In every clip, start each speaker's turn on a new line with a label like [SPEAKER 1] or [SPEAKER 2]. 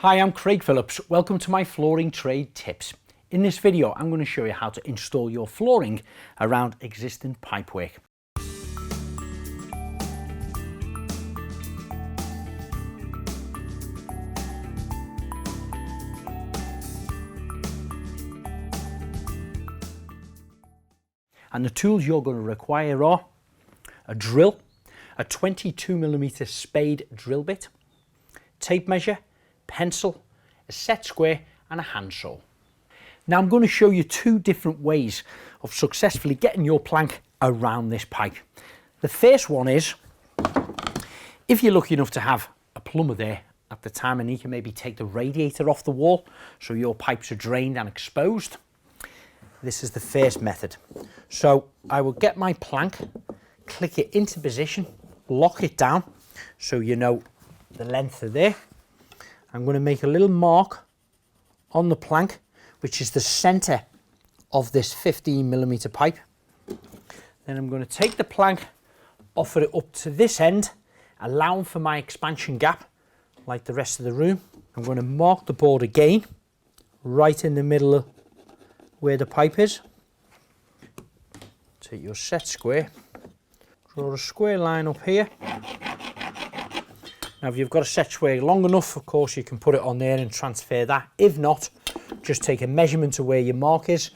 [SPEAKER 1] Hi, I'm Craig Phillips. Welcome to my flooring trade tips. In this video, I'm going to show you how to install your flooring around existing pipework. And the tools you're going to require are a drill, a 22mm spade drill bit, tape measure, pencil, a set square and a handsaw. Now I'm going to show you two different ways of successfully getting your plank around this pipe. The first one is, if you're lucky enough to have a plumber there at the time and he can maybe take the radiator off the wall so your pipes are drained and exposed, this is the first method. So I will get my plank, click it into position, lock it down so you know the length of there. I'm going to make a little mark on the plank, which is the center of this 15mm pipe. Then I'm going to take the plank, offer it up to this end, allowing for my expansion gap, like the rest of the room. I'm going to mark the board again, right in the middle of where the pipe is. Take your set square, draw a square line up here. Now if you've got a set square long enough, of course you can put it on there and transfer that. If not, just take a measurement of where your mark is.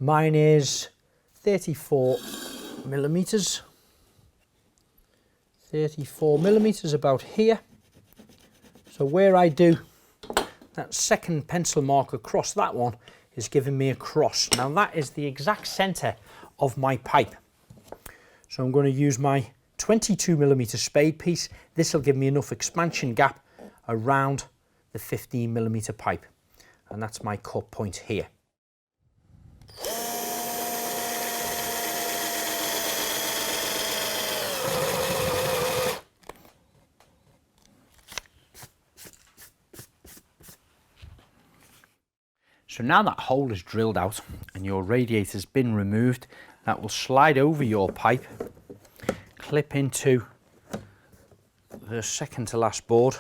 [SPEAKER 1] Mine is 34mm. 34mm about here. So where I do that second pencil mark across that one is giving me a cross. Now that is the exact center of my pipe. So I'm going to use my 22mm spade piece. This will give me enough expansion gap around the 15mm pipe. And that's my cut point here. So now that hole is drilled out and your radiator's been removed, that will slide over your pipe, clip into the second to last board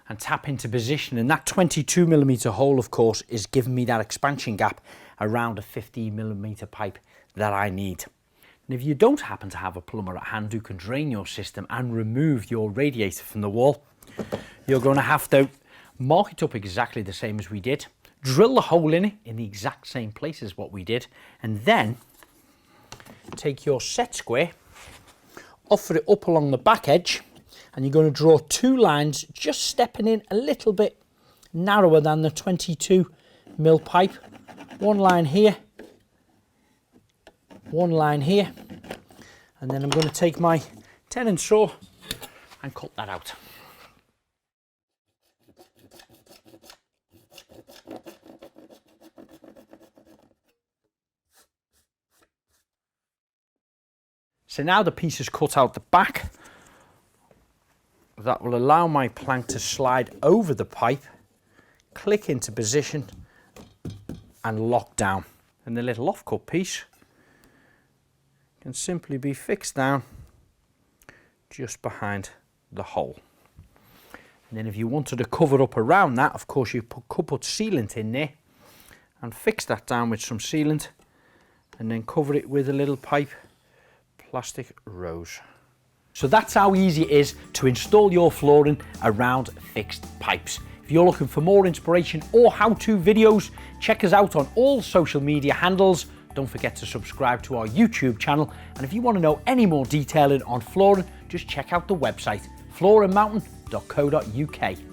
[SPEAKER 1] and tap into position. And that 22mm hole, of course, is giving me that expansion gap around a 15mm pipe that I need. And if you don't happen to have a plumber at hand who can drain your system and remove your radiator from the wall, you're going to have to mark it up exactly the same as we did, drill the hole in it in the exact same place as what we did, and then take your set square, offer it up along the back edge, and you're going to draw two lines just stepping in a little bit narrower than the 22mm pipe. One line here, one line here, and then I'm going to take my tenon saw and cut that out. So now the piece is cut out the back. That will allow my plank to slide over the pipe, click into position and lock down. And the little offcut piece can simply be fixed down just behind the hole. And then if you wanted to cover up around that, of course you could put sealant in there and fix that down with some sealant and then cover it with a little pipe plastic rose. So that's how easy it is to install your flooring around fixed pipes. If you're looking for more inspiration or how-to videos, check us out on all social media handles. Don't forget to subscribe to our YouTube channel. And if you want to know any more detailing on flooring, just check out the website flooringmountain.co.uk.